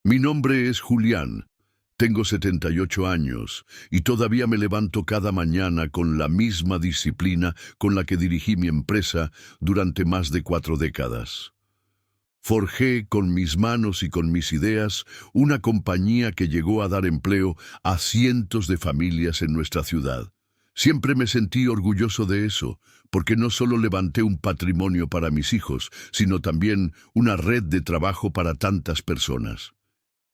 Mi nombre es Julián. Tengo 78 años y todavía me levanto cada mañana con la misma disciplina con la que dirigí mi empresa durante más de 4 décadas. Forjé con mis manos y con mis ideas una compañía que llegó a dar empleo a cientos de familias en nuestra ciudad. Siempre me sentí orgulloso de eso, porque no solo levanté un patrimonio para mis hijos, sino también una red de trabajo para tantas personas.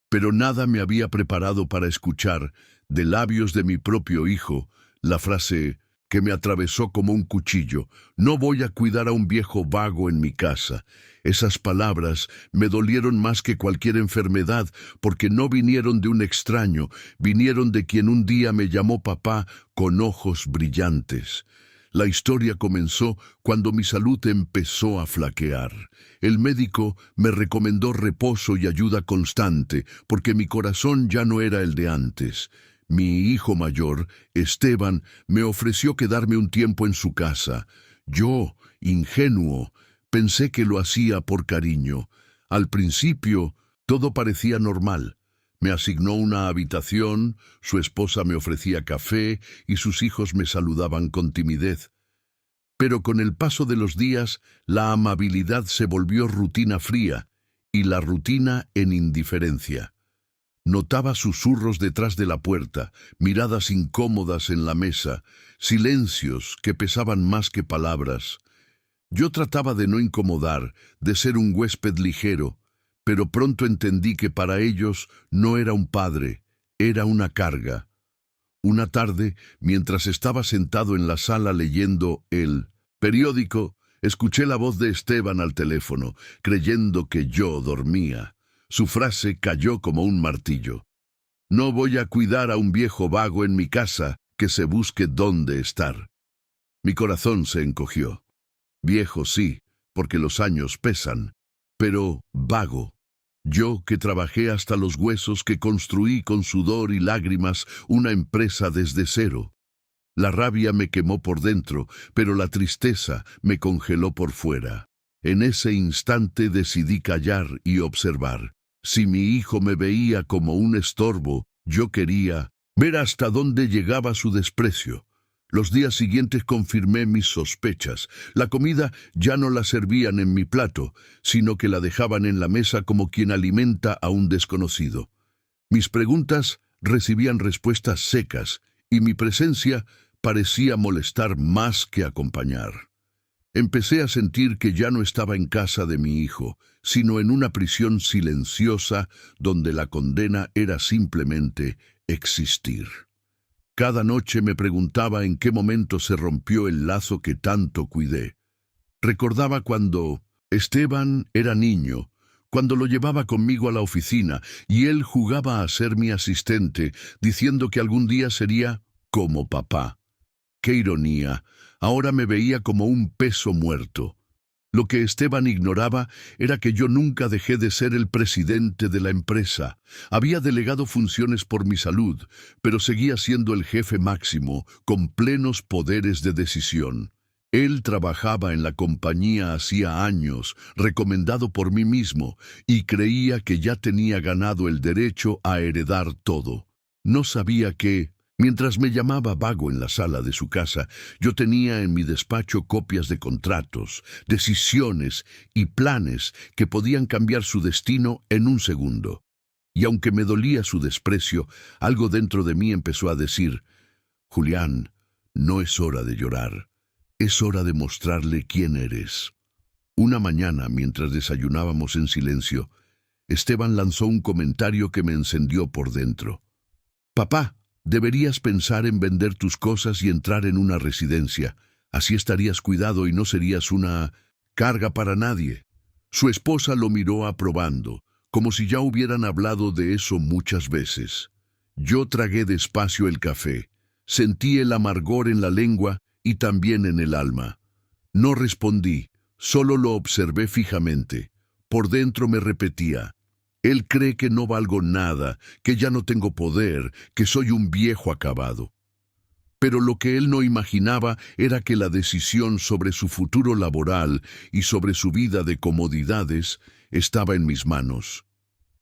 Pero nada me había preparado para escuchar, de labios de mi propio hijo, la frase que me atravesó como un cuchillo: no voy a cuidar a un viejo vago en mi casa. Esas palabras me dolieron más que cualquier enfermedad, porque no vinieron de un extraño, vinieron de quien un día me llamó papá con ojos brillantes. La historia comenzó cuando mi salud empezó a flaquear. El médico me recomendó reposo y ayuda constante, porque mi corazón ya no era el de antes. Mi hijo mayor, Esteban, me ofreció quedarme un tiempo en su casa. Yo, ingenuo, pensé que lo hacía por cariño. Al principio, todo parecía normal. Me asignó una habitación, su esposa me ofrecía café y sus hijos me saludaban con timidez. Pero con el paso de los días, la amabilidad se volvió rutina fría y la rutina en indiferencia. Notaba susurros detrás de la puerta, miradas incómodas en la mesa, silencios que pesaban más que palabras. Yo trataba de no incomodar, de ser un huésped ligero, pero pronto entendí que para ellos no era un padre, era una carga. Una tarde, mientras estaba sentado en la sala leyendo el periódico, escuché la voz de Esteban al teléfono, creyendo que yo dormía. Su frase cayó como un martillo. No voy a cuidar a un viejo vago en mi casa que se busque dónde estar. Mi corazón se encogió. Viejo sí, porque los años pesan, pero vago. Yo, que trabajé hasta los huesos, que construí con sudor y lágrimas una empresa desde cero. La rabia me quemó por dentro, pero la tristeza me congeló por fuera. En ese instante decidí callar y observar. Si mi hijo me veía como un estorbo, yo quería ver hasta dónde llegaba su desprecio. Los días siguientes confirmé mis sospechas. La comida ya no la servían en mi plato, sino que la dejaban en la mesa como quien alimenta a un desconocido. Mis preguntas recibían respuestas secas, y mi presencia parecía molestar más que acompañar. Empecé a sentir que ya no estaba en casa de mi hijo, sino en una prisión silenciosa donde la condena era simplemente existir. Cada noche me preguntaba en qué momento se rompió el lazo que tanto cuidé. Recordaba cuando Esteban era niño, cuando lo llevaba conmigo a la oficina y él jugaba a ser mi asistente, diciendo que algún día sería como papá. ¡Qué ironía! Ahora me veía como un peso muerto. Lo que Esteban ignoraba era que yo nunca dejé de ser el presidente de la empresa. Había delegado funciones por mi salud, pero seguía siendo el jefe máximo, con plenos poderes de decisión. Él trabajaba en la compañía hacía años, recomendado por mí mismo, y creía que ya tenía ganado el derecho a heredar todo. No sabía que, mientras me llamaba vago en la sala de su casa, yo tenía en mi despacho copias de contratos, decisiones y planes que podían cambiar su destino en un segundo. Y aunque me dolía su desprecio, algo dentro de mí empezó a decir: Julián, no es hora de llorar, es hora de mostrarle quién eres. Una mañana, mientras desayunábamos en silencio, Esteban lanzó un comentario que me encendió por dentro. Papá, deberías pensar en vender tus cosas y entrar en una residencia. Así estarías cuidado y no serías una carga para nadie. Su esposa lo miró aprobando, como si ya hubieran hablado de eso muchas veces. Yo tragué despacio el café. Sentí el amargor en la lengua y también en el alma. No respondí, solo lo observé fijamente. Por dentro me repetía: él cree que no valgo nada, que ya no tengo poder, que soy un viejo acabado. Pero lo que él no imaginaba era que la decisión sobre su futuro laboral y sobre su vida de comodidades estaba en mis manos.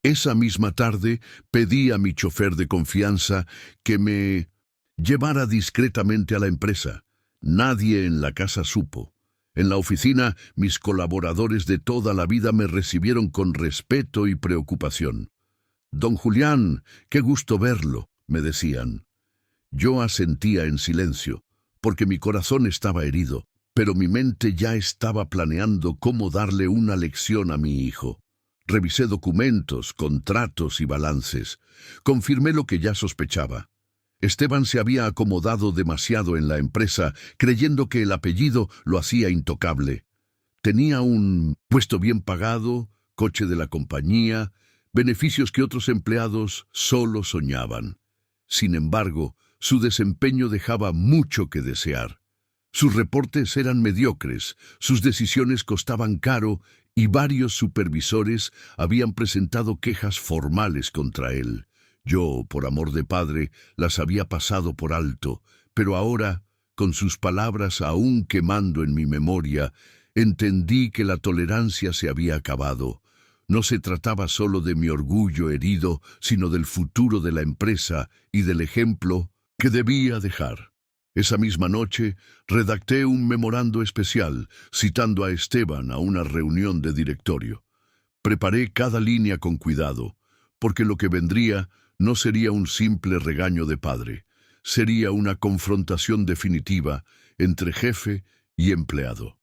Esa misma tarde pedí a mi chofer de confianza que me llevara discretamente a la empresa. Nadie en la casa supo. En la oficina, mis colaboradores de toda la vida me recibieron con respeto y preocupación. «Don Julián, qué gusto verlo», me decían. Yo asentía en silencio, porque mi corazón estaba herido, pero mi mente ya estaba planeando cómo darle una lección a mi hijo. Revisé documentos, contratos y balances. Confirmé lo que ya sospechaba. Esteban se había acomodado demasiado en la empresa, creyendo que el apellido lo hacía intocable. Tenía un puesto bien pagado, coche de la compañía, beneficios que otros empleados solo soñaban. Sin embargo, su desempeño dejaba mucho que desear. Sus reportes eran mediocres, sus decisiones costaban caro y varios supervisores habían presentado quejas formales contra él. Yo, por amor de padre, las había pasado por alto, pero ahora, con sus palabras aún quemando en mi memoria, entendí que la tolerancia se había acabado. No se trataba solo de mi orgullo herido, sino del futuro de la empresa y del ejemplo que debía dejar. Esa misma noche, redacté un memorando especial, citando a Esteban a una reunión de directorio. Preparé cada línea con cuidado, porque lo que vendría no sería un simple regaño de padre, sería una confrontación definitiva entre jefe y empleado.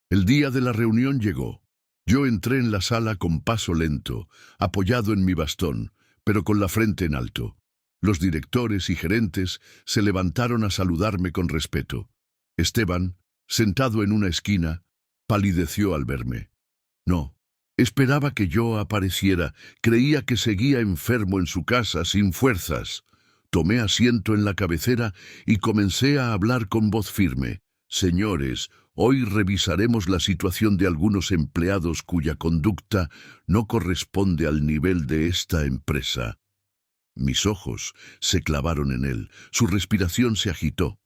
El día de la reunión llegó. Yo entré en la sala con paso lento, apoyado en mi bastón, pero con la frente en alto. Los directores y gerentes se levantaron a saludarme con respeto. Esteban, sentado en una esquina, palideció al verme. No, esperaba que yo apareciera, creía que seguía enfermo en su casa, sin fuerzas. Tomé asiento en la cabecera y comencé a hablar con voz firme. Señores, hoy revisaremos la situación de algunos empleados cuya conducta no corresponde al nivel de esta empresa. Mis ojos se clavaron en él, su respiración se agitó.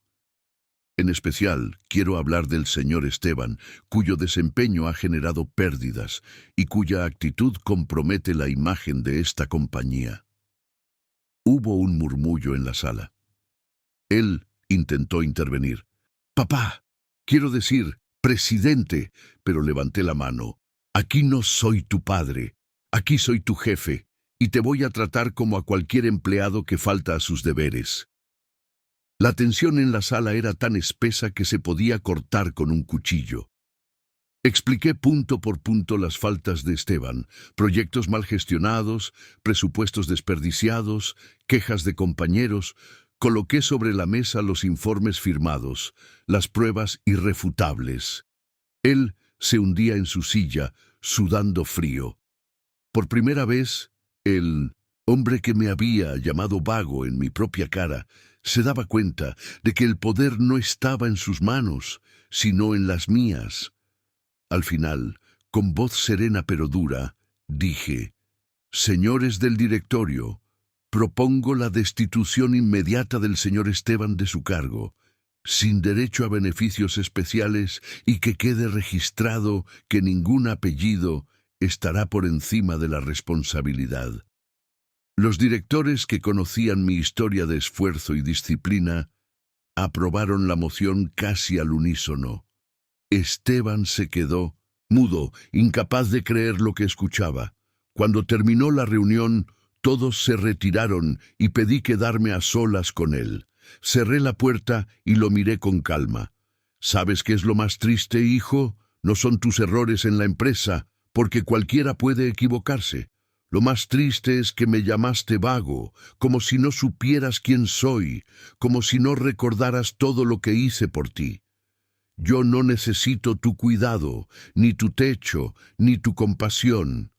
En especial, quiero hablar del señor Esteban, cuyo desempeño ha generado pérdidas y cuya actitud compromete la imagen de esta compañía. Hubo un murmullo en la sala. Él intentó intervenir. «Papá, quiero decir, presidente», pero levanté la mano. «Aquí no soy tu padre, aquí soy tu jefe, y te voy a tratar como a cualquier empleado que falta a sus deberes». La tensión en la sala era tan espesa que se podía cortar con un cuchillo. Expliqué punto por punto las faltas de Esteban, proyectos mal gestionados, presupuestos desperdiciados, quejas de compañeros. Coloqué sobre la mesa los informes firmados, las pruebas irrefutables. Él se hundía en su silla, sudando frío. Por primera vez, el hombre que me había llamado vago en mi propia cara se daba cuenta de que el poder no estaba en sus manos, sino en las mías. Al final, con voz serena pero dura, dije: «Señores del directorio, propongo la destitución inmediata del señor Esteban de su cargo, sin derecho a beneficios especiales, y que quede registrado que ningún apellido estará por encima de la responsabilidad». Los directores que conocían mi historia de esfuerzo y disciplina aprobaron la moción casi al unísono. Esteban se quedó mudo, incapaz de creer lo que escuchaba. Cuando terminó la reunión, todos se retiraron y pedí quedarme a solas con él. Cerré la puerta y lo miré con calma. «¿Sabes qué es lo más triste, hijo? No son tus errores en la empresa, porque cualquiera puede equivocarse. Lo más triste es que me llamaste vago, como si no supieras quién soy, como si no recordaras todo lo que hice por ti. Yo no necesito tu cuidado, ni tu techo, ni tu compasión.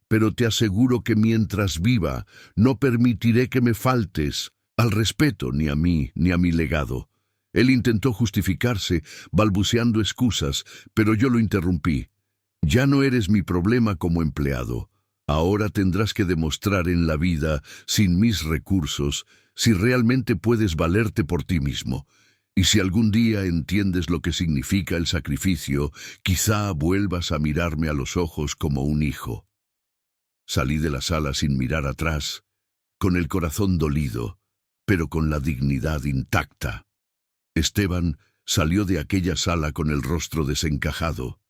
Pero te aseguro que mientras viva, no permitiré que me faltes al respeto, ni a mí, ni a mi legado». Él intentó justificarse, balbuceando excusas, pero yo lo interrumpí. «Ya no eres mi problema como empleado. Ahora tendrás que demostrar en la vida, sin mis recursos, si realmente puedes valerte por ti mismo. Y si algún día entiendes lo que significa el sacrificio, quizá vuelvas a mirarme a los ojos como un hijo». Salí de la sala sin mirar atrás, con el corazón dolido, pero con la dignidad intacta. Esteban salió de aquella sala con el rostro desencajado.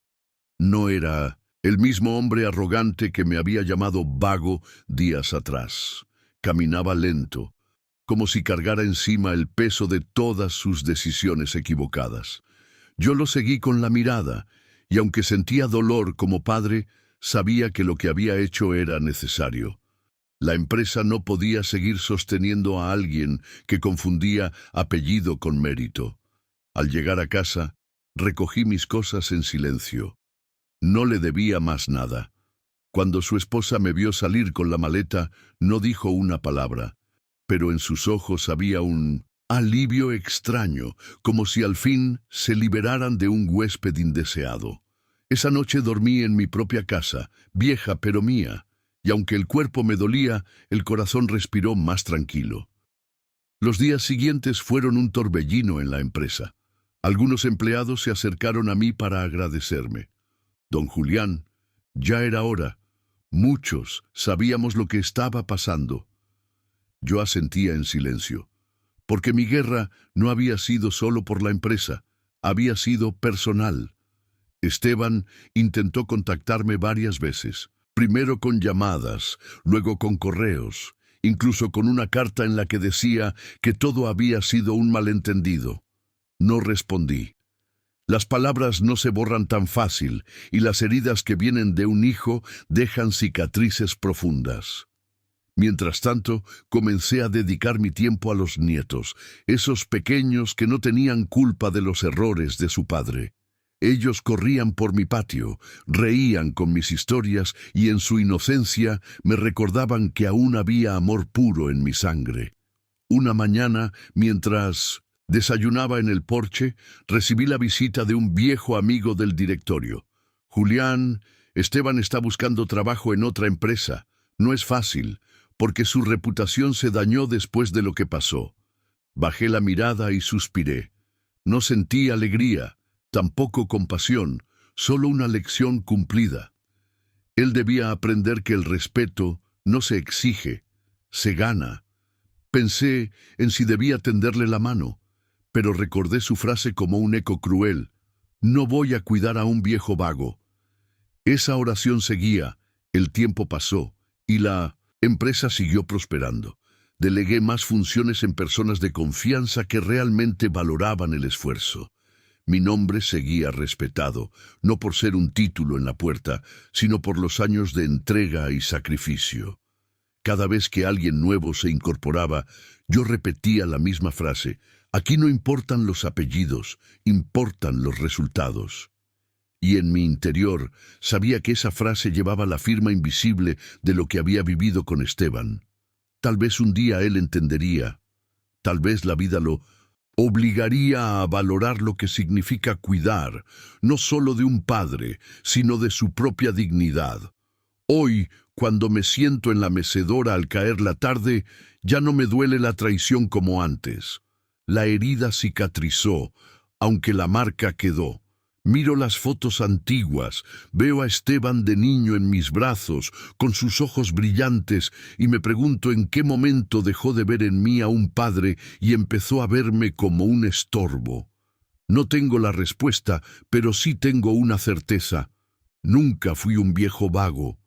No era el mismo hombre arrogante que me había llamado vago días atrás. Caminaba lento, como si cargara encima el peso de todas sus decisiones equivocadas. Yo lo seguí con la mirada, y aunque sentía dolor como padre, sabía que lo que había hecho era necesario. La empresa no podía seguir sosteniendo a alguien que confundía apellido con mérito. Al llegar a casa, recogí mis cosas en silencio. No le debía más nada. Cuando su esposa me vio salir con la maleta, no dijo una palabra, pero en sus ojos había un alivio extraño, como si al fin se liberaran de un huésped indeseado. Esa noche dormí en mi propia casa, vieja pero mía, y aunque el cuerpo me dolía, el corazón respiró más tranquilo. Los días siguientes fueron un torbellino en la empresa. Algunos empleados se acercaron a mí para agradecerme. Don Julián, ya era hora. Muchos sabíamos lo que estaba pasando. Yo asentía en silencio, porque mi guerra no había sido solo por la empresa, había sido personal. Esteban intentó contactarme varias veces, primero con llamadas, luego con correos, incluso con una carta en la que decía que todo había sido un malentendido. No respondí. Las palabras no se borran tan fácil, y las heridas que vienen de un hijo dejan cicatrices profundas. Mientras tanto, comencé a dedicar mi tiempo a los nietos, esos pequeños que no tenían culpa de los errores de su padre. Ellos corrían por mi patio, reían con mis historias y en su inocencia me recordaban que aún había amor puro en mi sangre. Una mañana, mientras desayunaba en el porche, recibí la visita de un viejo amigo del directorio. Julián, Esteban está buscando trabajo en otra empresa. No es fácil, porque su reputación se dañó después de lo que pasó. Bajé la mirada y suspiré. No sentí alegría, tampoco compasión, solo una lección cumplida. Él debía aprender que el respeto no se exige, se gana. Pensé en si debía tenderle la mano, pero recordé su frase como un eco cruel. No voy a cuidar a un viejo vago. Esa oración seguía, el tiempo pasó, y la empresa siguió prosperando. Delegué más funciones en personas de confianza que realmente valoraban el esfuerzo. Mi nombre seguía respetado, no por ser un título en la puerta, sino por los años de entrega y sacrificio. Cada vez que alguien nuevo se incorporaba, yo repetía la misma frase: aquí no importan los apellidos, importan los resultados. Y en mi interior sabía que esa frase llevaba la firma invisible de lo que había vivido con Esteban. Tal vez un día él entendería. Tal vez la vida lo obligaría a valorar lo que significa cuidar, no solo de un padre, sino de su propia dignidad. Hoy, cuando me siento en la mecedora al caer la tarde, ya no me duele la traición como antes. La herida cicatrizó, aunque la marca quedó. Miro las fotos antiguas, veo a Esteban de niño en mis brazos, con sus ojos brillantes, y me pregunto en qué momento dejó de ver en mí a un padre y empezó a verme como un estorbo. No tengo la respuesta, pero sí tengo una certeza. Nunca fui un viejo vago.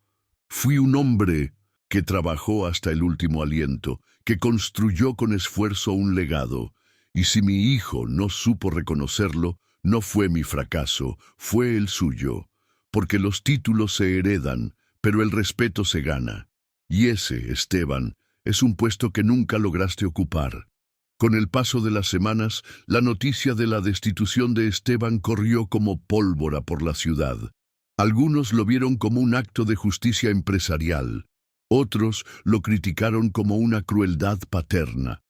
Fui un hombre que trabajó hasta el último aliento, que construyó con esfuerzo un legado. Y si mi hijo no supo reconocerlo, no fue mi fracaso, fue el suyo, porque los títulos se heredan, pero el respeto se gana. Y ese, Esteban, es un puesto que nunca lograste ocupar. Con el paso de las semanas, la noticia de la destitución de Esteban corrió como pólvora por la ciudad. Algunos lo vieron como un acto de justicia empresarial, otros lo criticaron como una crueldad paterna.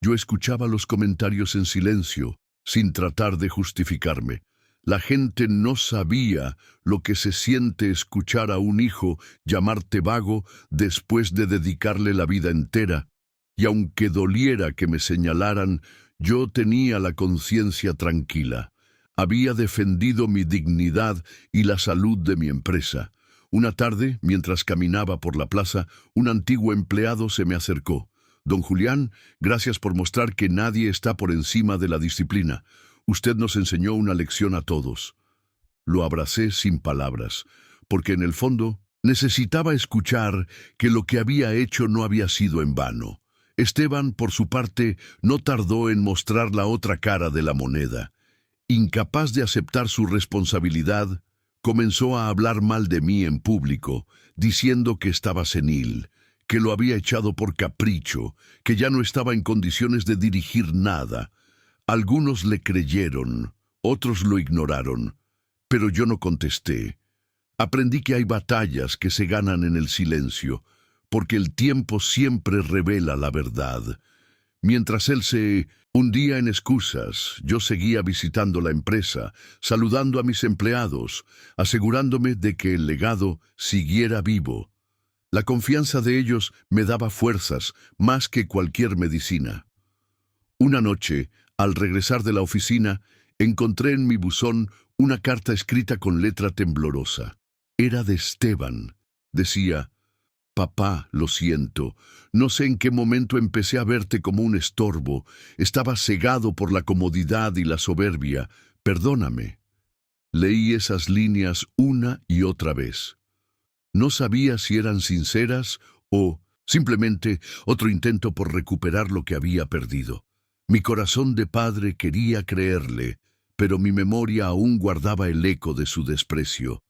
Yo escuchaba los comentarios en silencio, sin tratar de justificarme. La gente no sabía lo que se siente escuchar a un hijo llamarte vago después de dedicarle la vida entera, y aunque doliera que me señalaran, yo tenía la conciencia tranquila. Había defendido mi dignidad y la salud de mi empresa. Una tarde, mientras caminaba por la plaza, un antiguo empleado se me acercó. Don Julián, gracias por mostrar que nadie está por encima de la disciplina. Usted nos enseñó una lección a todos. Lo abracé sin palabras, porque en el fondo necesitaba escuchar que lo que había hecho no había sido en vano. Esteban, por su parte, no tardó en mostrar la otra cara de la moneda. Incapaz de aceptar su responsabilidad, comenzó a hablar mal de mí en público, diciendo que estaba senil, que lo había echado por capricho, que ya no estaba en condiciones de dirigir nada. Algunos le creyeron, otros lo ignoraron, pero yo no contesté. Aprendí que hay batallas que se ganan en el silencio, porque el tiempo siempre revela la verdad. Mientras él se hundía en excusas, yo seguía visitando la empresa, saludando a mis empleados, asegurándome de que el legado siguiera vivo. La confianza de ellos me daba fuerzas más que cualquier medicina. Una noche, al regresar de la oficina, encontré en mi buzón una carta escrita con letra temblorosa. Era de Esteban. Decía: «Papá, lo siento. No sé en qué momento empecé a verte como un estorbo. Estaba cegado por la comodidad y la soberbia. Perdóname». Leí esas líneas una y otra vez. No sabía si eran sinceras o simplemente otro intento por recuperar lo que había perdido. Mi corazón de padre quería creerle, pero mi memoria aún guardaba el eco de su desprecio.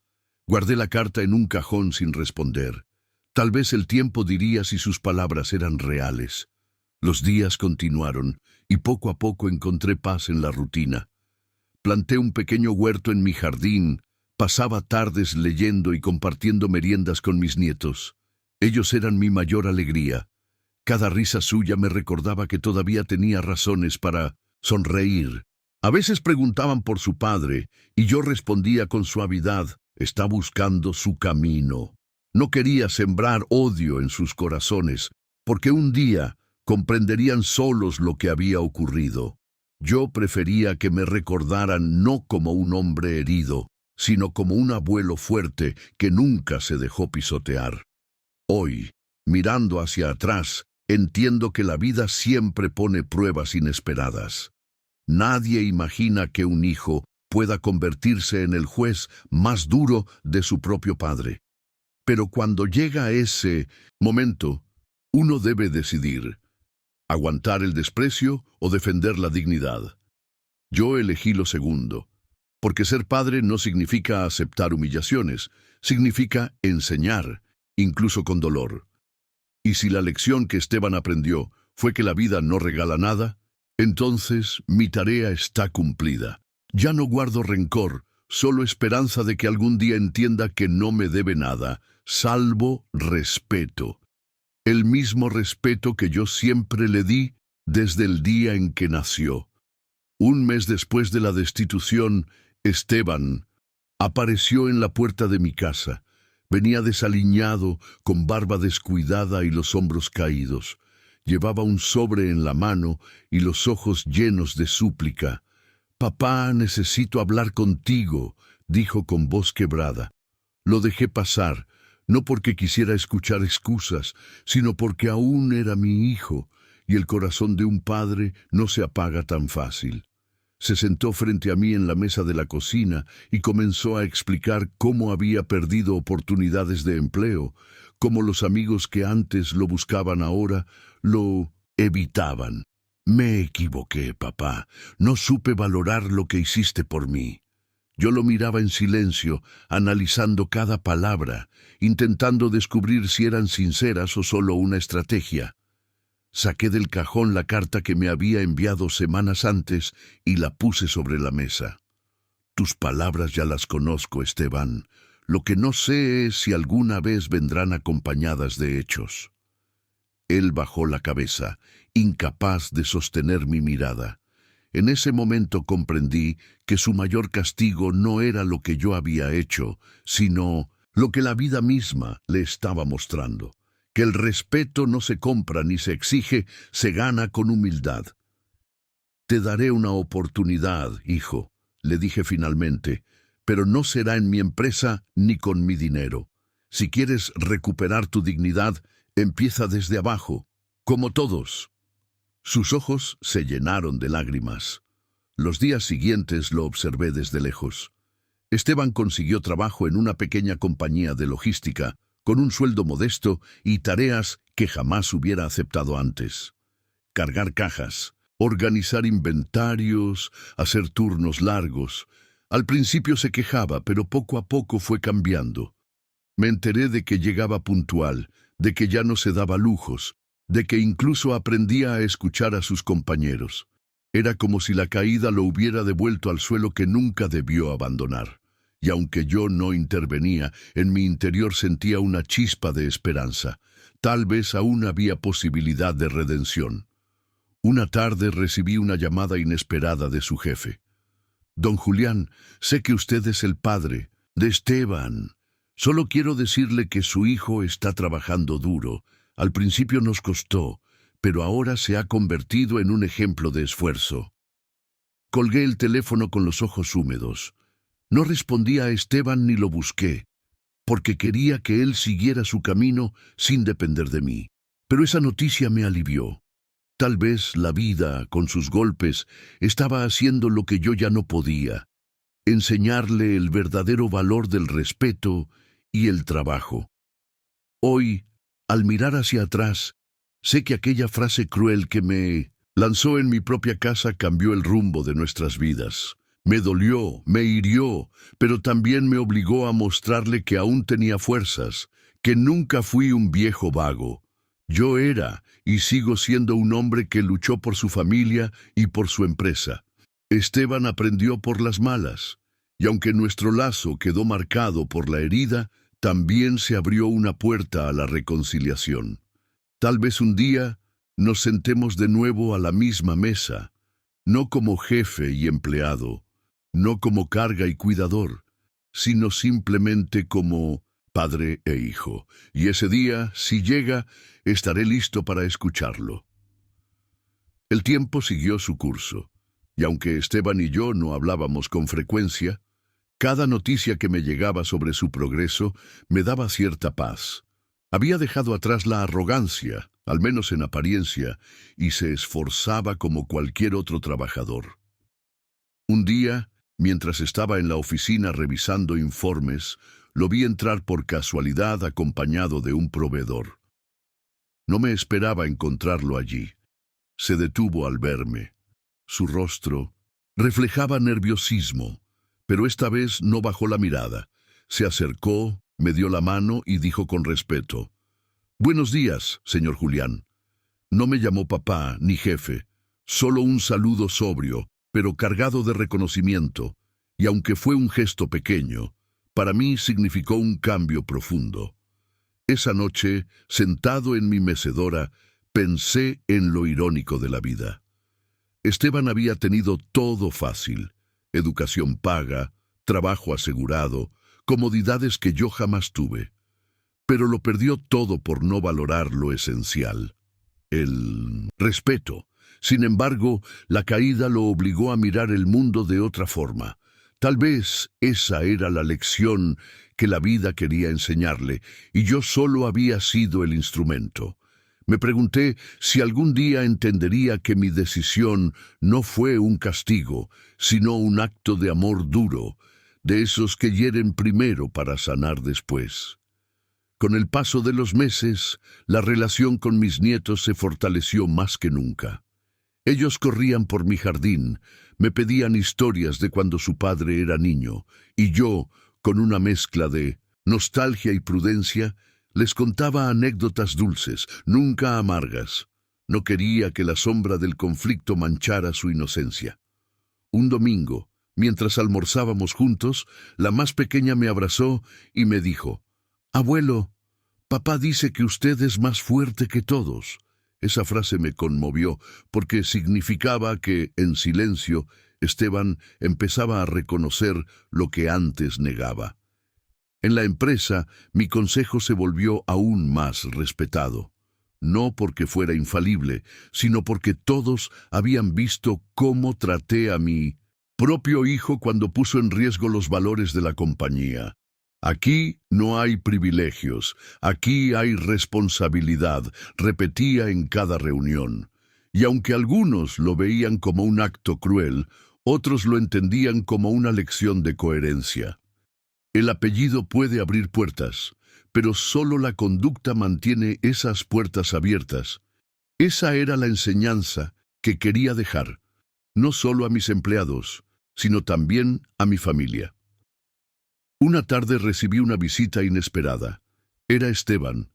Guardé la carta en un cajón sin responder. Tal vez el tiempo diría si sus palabras eran reales. Los días continuaron y poco a poco encontré paz en la rutina. Planté un pequeño huerto en mi jardín, pasaba tardes leyendo y compartiendo meriendas con mis nietos. Ellos eran mi mayor alegría. Cada risa suya me recordaba que todavía tenía razones para sonreír. A veces preguntaban por su padre y yo respondía con suavidad: «Está buscando su camino». No quería sembrar odio en sus corazones, porque un día comprenderían solos lo que había ocurrido. Yo prefería que me recordaran no como un hombre herido, sino como un abuelo fuerte que nunca se dejó pisotear. Hoy, mirando hacia atrás, entiendo que la vida siempre pone pruebas inesperadas. Nadie imagina que un hijo pueda convertirse en el juez más duro de su propio padre. Pero cuando llega ese momento, uno debe decidir: aguantar el desprecio o defender la dignidad. Yo elegí lo segundo, porque ser padre no significa aceptar humillaciones, significa enseñar, incluso con dolor. Y si la lección que Esteban aprendió fue que la vida no regala nada, entonces mi tarea está cumplida. Ya no guardo rencor, solo esperanza de que algún día entienda que no me debe nada, salvo respeto. El mismo respeto que yo siempre le di desde el día en que nació. Un mes después de la destitución, Esteban apareció en la puerta de mi casa. Venía desaliñado, con barba descuidada y los hombros caídos. Llevaba un sobre en la mano y los ojos llenos de súplica. «Papá, necesito hablar contigo», dijo con voz quebrada. Lo dejé pasar, no porque quisiera escuchar excusas, sino porque aún era mi hijo, y el corazón de un padre no se apaga tan fácil. Se sentó frente a mí en la mesa de la cocina y comenzó a explicar cómo había perdido oportunidades de empleo, cómo los amigos que antes lo buscaban ahora lo evitaban. «Me equivoqué, papá. No supe valorar lo que hiciste por mí». Yo lo miraba en silencio, analizando cada palabra, intentando descubrir si eran sinceras o solo una estrategia. Saqué del cajón la carta que me había enviado semanas antes y la puse sobre la mesa. «Tus palabras ya las conozco, Esteban. Lo que no sé es si alguna vez vendrán acompañadas de hechos». Él bajó la cabeza, incapaz de sostener mi mirada. En ese momento comprendí que su mayor castigo no era lo que yo había hecho, sino lo que la vida misma le estaba mostrando, que el respeto no se compra ni se exige, se gana con humildad. «Te daré una oportunidad, hijo», le dije finalmente, «pero no será en mi empresa ni con mi dinero. Si quieres recuperar tu dignidad, empieza desde abajo, como todos. Sus ojos se llenaron de lágrimas. Los días siguientes lo observé desde lejos. Esteban consiguió trabajo en una pequeña compañía de logística, con un sueldo modesto y tareas que jamás hubiera aceptado antes. Cargar cajas, organizar inventarios, hacer turnos largos. Al principio se quejaba, pero poco a poco fue cambiando. Me enteré de que llegaba puntual, de que ya no se daba lujos, de que incluso aprendía a escuchar a sus compañeros. Era como si la caída lo hubiera devuelto al suelo que nunca debió abandonar. Y aunque yo no intervenía, en mi interior sentía una chispa de esperanza. Tal vez aún había posibilidad de redención. Una tarde recibí una llamada inesperada de su jefe. «Don Julián, sé que usted es el padre de Esteban. Solo quiero decirle que su hijo está trabajando duro. Al principio nos costó, pero ahora se ha convertido en un ejemplo de esfuerzo». Colgué el teléfono con los ojos húmedos. No respondí a Esteban ni lo busqué, porque quería que él siguiera su camino sin depender de mí. Pero esa noticia me alivió. Tal vez la vida, con sus golpes, estaba haciendo lo que yo ya no podía: enseñarle el verdadero valor del respeto y el trabajo. Hoy, al mirar hacia atrás, sé que aquella frase cruel que me lanzó en mi propia casa cambió el rumbo de nuestras vidas. Me dolió, me hirió, pero también me obligó a mostrarle que aún tenía fuerzas, que nunca fui un viejo vago. Yo era y sigo siendo un hombre que luchó por su familia y por su empresa. Esteban aprendió por las malas, y aunque nuestro lazo quedó marcado por la herida, también se abrió una puerta a la reconciliación. Tal vez un día nos sentemos de nuevo a la misma mesa, no como jefe y empleado, no como carga y cuidador, sino simplemente como padre e hijo. Y ese día, si llega, estaré listo para escucharlo. El tiempo siguió su curso, y aunque Esteban y yo no hablábamos con frecuencia, cada noticia que me llegaba sobre su progreso me daba cierta paz. Había dejado atrás la arrogancia, al menos en apariencia, y se esforzaba como cualquier otro trabajador. Un día, mientras estaba en la oficina revisando informes, lo vi entrar por casualidad acompañado de un proveedor. No me esperaba encontrarlo allí. Se detuvo al verme. Su rostro reflejaba nerviosismo, pero esta vez no bajó la mirada. Se acercó, me dio la mano y dijo con respeto: «Buenos días, señor Julián». No me llamó papá ni jefe, solo un saludo sobrio, pero cargado de reconocimiento, y aunque fue un gesto pequeño, para mí significó un cambio profundo. Esa noche, sentado en mi mecedora, pensé en lo irónico de la vida. Esteban había tenido todo fácil: educación paga, trabajo asegurado, comodidades que yo jamás tuve. Pero lo perdió todo por no valorar lo esencial: el respeto. Sin embargo, la caída lo obligó a mirar el mundo de otra forma. Tal vez esa era la lección que la vida quería enseñarle, y yo solo había sido el instrumento. Me pregunté si algún día entendería que mi decisión no fue un castigo, sino un acto de amor duro, de esos que hieren primero para sanar después. Con el paso de los meses, la relación con mis nietos se fortaleció más que nunca. Ellos corrían por mi jardín, me pedían historias de cuando su padre era niño, y yo, con una mezcla de nostalgia y prudencia, les contaba anécdotas dulces, nunca amargas. No quería que la sombra del conflicto manchara su inocencia. Un domingo, mientras almorzábamos juntos, la más pequeña me abrazó y me dijo: «Abuelo, papá dice que usted es más fuerte que todos». Esa frase me conmovió porque significaba que, en silencio, Esteban empezaba a reconocer lo que antes negaba. En la empresa, mi consejo se volvió aún más respetado. No porque fuera infalible, sino porque todos habían visto cómo traté a mi propio hijo cuando puso en riesgo los valores de la compañía. Aquí no hay privilegios, aquí hay responsabilidad, repetía en cada reunión. Y aunque algunos lo veían como un acto cruel, otros lo entendían como una lección de coherencia. El apellido puede abrir puertas, pero solo la conducta mantiene esas puertas abiertas. Esa era la enseñanza que quería dejar, no solo a mis empleados, sino también a mi familia. Una tarde recibí una visita inesperada. Era Esteban,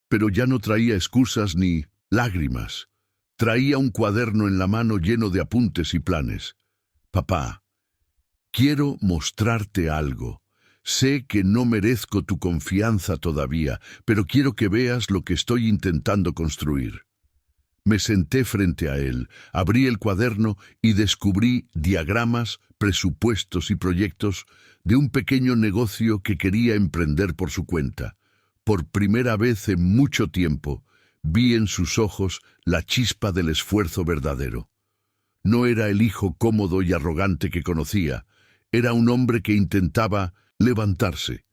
pero ya no traía excusas ni lágrimas. Traía un cuaderno en la mano lleno de apuntes y planes. Papá, quiero mostrarte algo. Sé que no merezco tu confianza todavía, pero quiero que veas lo que estoy intentando construir. Me senté frente a él, abrí el cuaderno y descubrí diagramas, presupuestos y proyectos de un pequeño negocio que quería emprender por su cuenta. Por primera vez en mucho tiempo, vi en sus ojos la chispa del esfuerzo verdadero. No era el hijo cómodo y arrogante que conocía, era un hombre que intentaba levantarse.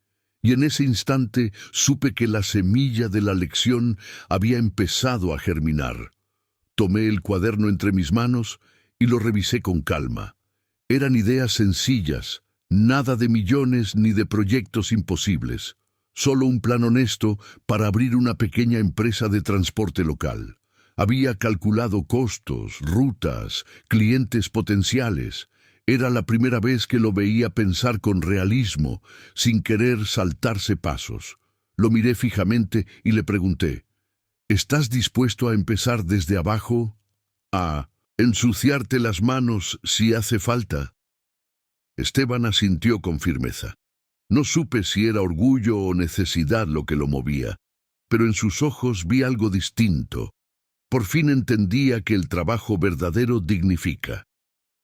Y en ese instante supe que la semilla de la lección había empezado a germinar. Tomé el cuaderno entre mis manos y lo revisé con calma. Eran ideas sencillas, nada de millones ni de proyectos imposibles. Solo un plan honesto para abrir una pequeña empresa de transporte local. Había calculado costos, rutas, clientes potenciales. Era la primera vez que lo veía pensar con realismo, sin querer saltarse pasos. Lo miré fijamente y le pregunté: ¿estás dispuesto a empezar desde abajo? ¿A ensuciarte las manos si hace falta? Esteban asintió con firmeza. No supe si era orgullo o necesidad lo que lo movía, pero en sus ojos vi algo distinto. Por fin entendía que el trabajo verdadero dignifica.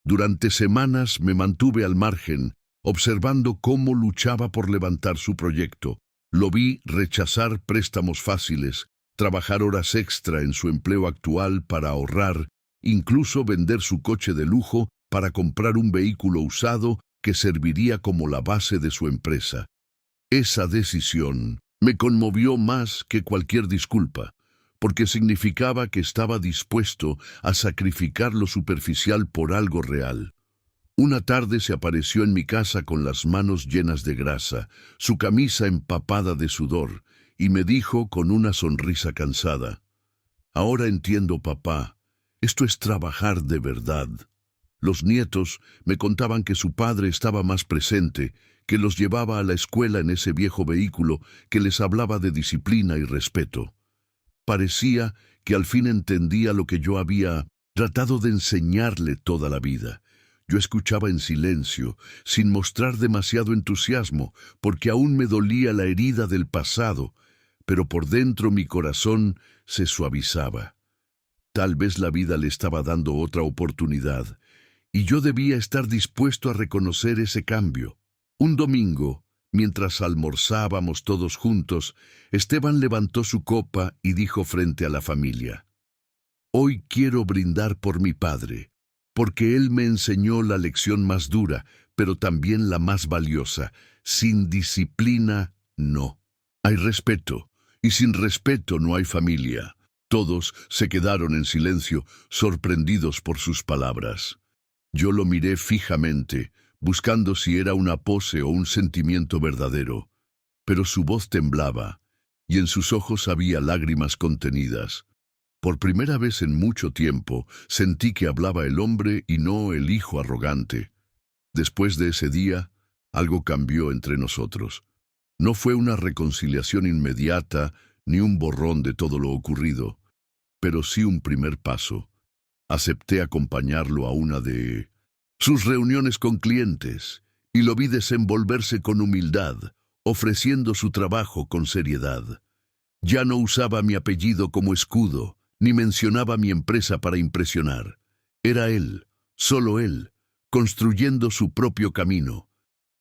Durante semanas me mantuve al margen, observando cómo luchaba por levantar su proyecto. Lo vi rechazar préstamos fáciles, trabajar horas extra en su empleo actual para ahorrar, incluso vender su coche de lujo para comprar un vehículo usado que serviría como la base de su empresa. Esa decisión me conmovió más que cualquier disculpa, porque significaba que estaba dispuesto a sacrificar lo superficial por algo real. Una tarde se apareció en mi casa con las manos llenas de grasa, su camisa empapada de sudor, y me dijo con una sonrisa cansada: «Ahora entiendo, papá, esto es trabajar de verdad». Los nietos me contaban que su padre estaba más presente, que los llevaba a la escuela en ese viejo vehículo, que les hablaba de disciplina y respeto. Parecía que al fin entendía lo que yo había tratado de enseñarle toda la vida. Yo escuchaba en silencio, sin mostrar demasiado entusiasmo, porque aún me dolía la herida del pasado, pero por dentro mi corazón se suavizaba. Tal vez la vida le estaba dando otra oportunidad, y yo debía estar dispuesto a reconocer ese cambio. Un domingo, mientras almorzábamos todos juntos, Esteban levantó su copa y dijo frente a la familia: «Hoy quiero brindar por mi padre, porque él me enseñó la lección más dura, pero también la más valiosa. Sin disciplina, no. Hay respeto, y sin respeto no hay familia». Todos se quedaron en silencio, sorprendidos por sus palabras. Yo lo miré fijamente, buscando si era una pose o un sentimiento verdadero, pero su voz temblaba, y en sus ojos había lágrimas contenidas. Por primera vez en mucho tiempo sentí que hablaba el hombre y no el hijo arrogante. Después de ese día, algo cambió entre nosotros. No fue una reconciliación inmediata ni un borrón de todo lo ocurrido, pero sí un primer paso. Acepté acompañarlo a una de sus reuniones con clientes y lo vi desenvolverse con humildad, ofreciendo su trabajo con seriedad. Ya no usaba mi apellido como escudo, ni mencionaba mi empresa para impresionar. Era él, solo él, construyendo su propio camino.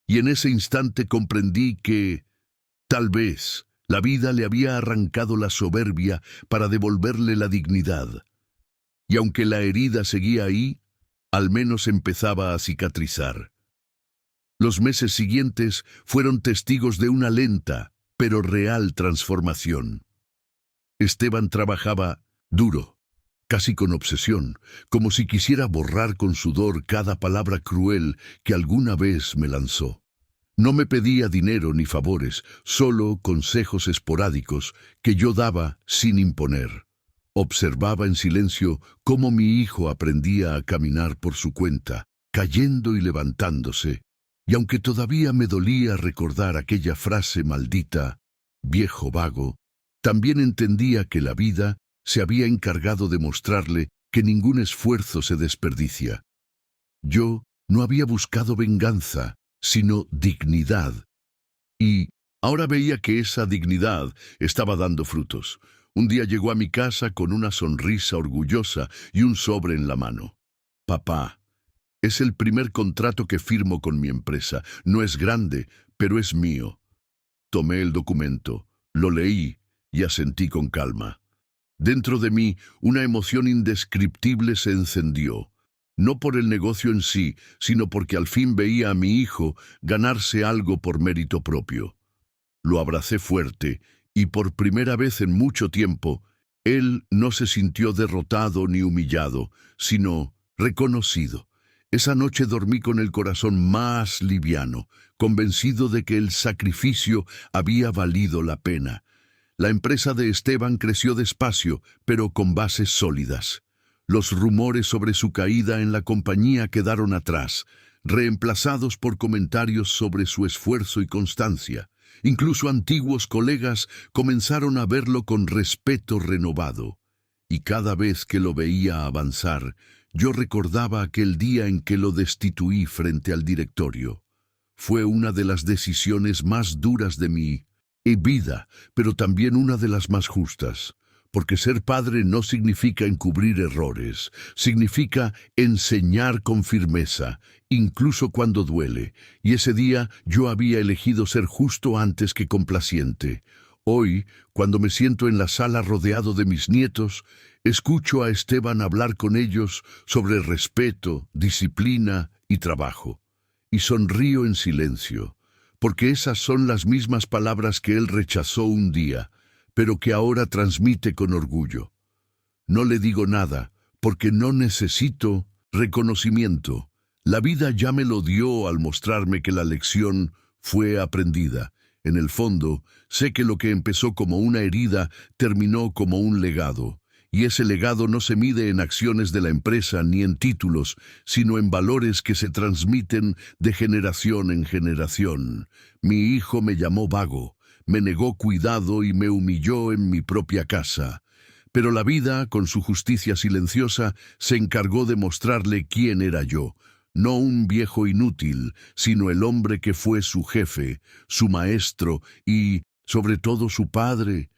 Y en ese instante comprendí que, tal vez, la vida le había arrancado la soberbia para devolverle la dignidad. Y aunque la herida seguía ahí, al menos empezaba a cicatrizar. Los meses siguientes fueron testigos de una lenta, pero real transformación. Esteban trabajaba duro, casi con obsesión, como si quisiera borrar con sudor cada palabra cruel que alguna vez me lanzó. No me pedía dinero ni favores, solo consejos esporádicos que yo daba sin imponer. Observaba en silencio cómo mi hijo aprendía a caminar por su cuenta, cayendo y levantándose, y aunque todavía me dolía recordar aquella frase maldita, viejo vago, también entendía que la vida se había encargado de mostrarle que ningún esfuerzo se desperdicia. Yo no había buscado venganza, sino dignidad. Y ahora veía que esa dignidad estaba dando frutos. Un día llegó a mi casa con una sonrisa orgullosa y un sobre en la mano. Papá, es el primer contrato que firmo con mi empresa. No es grande, pero es mío. Tomé el documento, lo leí y asentí con calma. Dentro de mí, una emoción indescriptible se encendió. No por el negocio en sí, sino porque al fin veía a mi hijo ganarse algo por mérito propio. Lo abracé fuerte y por primera vez en mucho tiempo, él no se sintió derrotado ni humillado, sino reconocido. Esa noche dormí con el corazón más liviano, convencido de que el sacrificio había valido la pena. La empresa de Esteban creció despacio, pero con bases sólidas. Los rumores sobre su caída en la compañía quedaron atrás, reemplazados por comentarios sobre su esfuerzo y constancia. Incluso antiguos colegas comenzaron a verlo con respeto renovado. Y cada vez que lo veía avanzar, yo recordaba aquel día en que lo destituí frente al directorio. Fue una de las decisiones más duras de mi vida, pero también una de las más justas. Porque ser padre no significa encubrir errores, significa enseñar con firmeza, incluso cuando duele. Y ese día yo había elegido ser justo antes que complaciente. Hoy, cuando me siento en la sala rodeado de mis nietos, escucho a Esteban hablar con ellos sobre respeto, disciplina y trabajo. Y sonrío en silencio, porque esas son las mismas palabras que él rechazó un día, pero que ahora transmite con orgullo. No le digo nada, porque no necesito reconocimiento. La vida ya me lo dio al mostrarme que la lección fue aprendida. En el fondo, sé que lo que empezó como una herida terminó como un legado. Y ese legado no se mide en acciones de la empresa ni en títulos, sino en valores que se transmiten de generación en generación. Mi hijo me llamó vago, me negó cuidado y me humilló en mi propia casa. Pero la vida, con su justicia silenciosa, se encargó de mostrarle quién era yo. No un viejo inútil, sino el hombre que fue su jefe, su maestro y, sobre todo, su padre.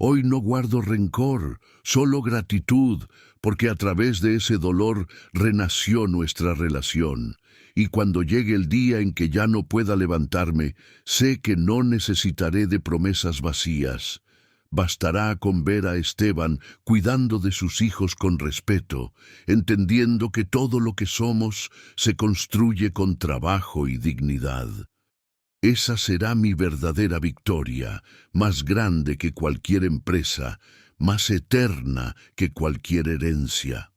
Hoy no guardo rencor, solo gratitud, porque a través de ese dolor renació nuestra relación. Y cuando llegue el día en que ya no pueda levantarme, sé que no necesitaré de promesas vacías. Bastará con ver a Esteban cuidando de sus hijos con respeto, entendiendo que todo lo que somos se construye con trabajo y dignidad. Esa será mi verdadera victoria, más grande que cualquier empresa, más eterna que cualquier herencia.